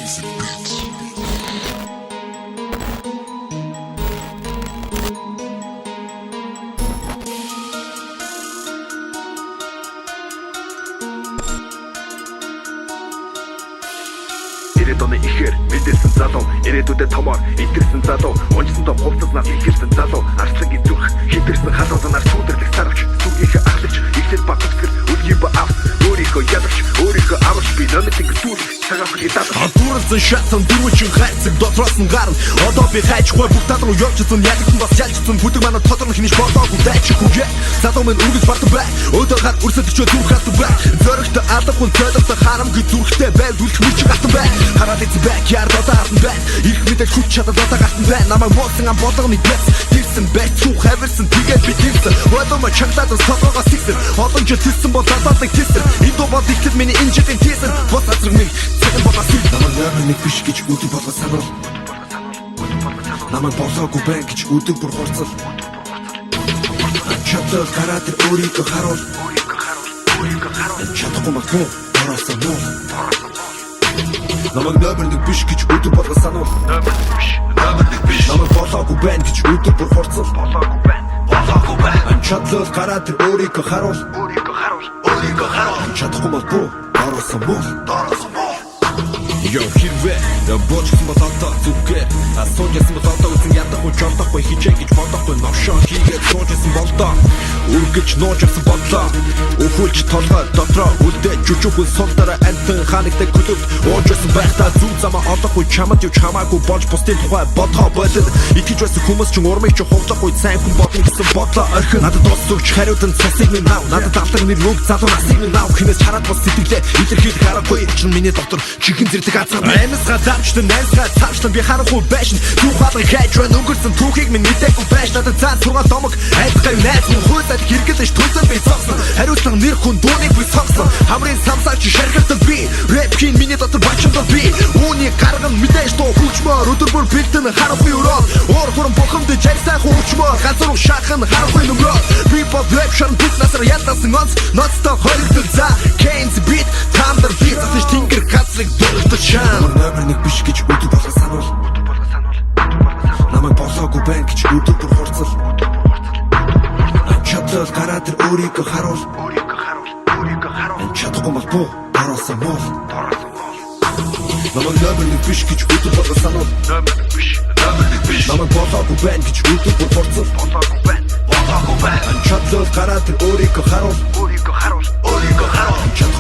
Ирээдүйн ихээр мэдэрсэн залуу ирээдүйдээ томоор итэрсэн залуу унжсан том хувцаснаас ихэрсэн залуу арслангийн зүрх хитэрсэн халуунаар сүдэрлэх сарвч сүгийнхээ ахлагч ихтэй батгсгэр үлгий ба авс өөрийнхөө ядагч өөрийнхөө аварч би номитик сүрх цагаахыг даа Дуралсан шатсан дөрвөчин хайцаг дотроос нь гарна одоо би хайчгүй бүгдад руу явчихсан ядагсан бас ялжсан бүдэг манай тодорхой хинж болоогүй дайчихгүй залуу минь үргэлж бартан бай өдөр хат үрсэлтчөө зүрх хатан бай зөрөгтэй алахгүй цодортой харамгүй зүрхтэй байлдуулах мөч гатан бай хараад эцэг backyard одоо хатан бай их мэдээ хүч чадал одоо гатан бай намайг муусан ам болгоны дэс дэрсэн бай цүү хавэрсэн тэгээд би дэрсэн одоо ма чагтаад сотогоос тгсэн олон жил тэлсэн бол залаадаг тэлсэн энэ дуу бол ихтэй миний энэ жилийн тэлсэн бос азраг нэг цагаан болоос намайг яагаад нэг биш гэж өдөр болгоо санал намайг болоогүй бай гэж өдөр бүр хурцал чадвар гараад ир өөрийгөө харуул чадахгүй магадгүй ороосоо муу намайг номер нэг биш гэж өдөр болгоо санал намайг болоогүй бай гэж өдөр бүр хурцал чадвар гараад ир өөрийгөө харуул чадахгүй магадгүй ороосоо муу Yo, хэрвээ боочсон бол одоо зүгээр асуужсэн бол одоо үзэн ядахгүй жолдохгүй хичээ гэж бодохгүй новшоо хийгээд суужсэн болдоо үргэж нуужсэн бодлоо өхүүлж толгой дотроо үлдээ жүжиггүй сулдараа антын ханагтай клуб уужсан байхдаа зүг замаа олохгүй чамд юу чамаагүй болж бусдын тухай бодгоо болоод итгэж байсан хүмүүс ч урмыг ч хувлахгүй сайн хүн бодно гэсэн бодлоо орхин надад дуусууч хариудан цасыг минь нав надад алдар нэр үг залуу насыг минь нав хинээс хараад бас сэтгэлээ илэрхийлэх аргагүй чинь миний доктор чихэн зэрлэг Эмэс гадамчтай нэнсгай цавчлан би харахгүй байшин Түх хаалгыг хайж байна өнгөрсөн түүхийг минь мэдээгүй байж надад цаа сургаал домог айдгай найз минь хөөсөд хэрэглэж түлсэн би цогсон хариуцлага нэр хүн дууник би цогсон хамрын самсаач шархалтан би рэпхийн миний дотор бачимдал би үүний гарган мэдээж тоо хүчмөр өдөр бүр бэлтэн харахгүй өрөө уур хуран бохомд жайсаа хүчмөр ганцруу шахан харахгүй нөмрөө би бол рэп шарн бүснасар ялдасан онц ноцтой хоригдол за Кейнс бит тамдар бит зэтэж тэнгэр газрыг дөрөвдөж намайг номер нэг биш гэж өдөр болгоо санал намайг болоогүй байна гэж өдөр бүр хурцал чадвал гараад ир өөрийгөө харуул чадахгүй малбуу ороосоо муу намайг номер нэг биш гэж өдөр болгоо санал намайг болоогүй байна гэж өдөр бүр хурцал чадвал гараад ир өөрийгөө харуул чадахгүй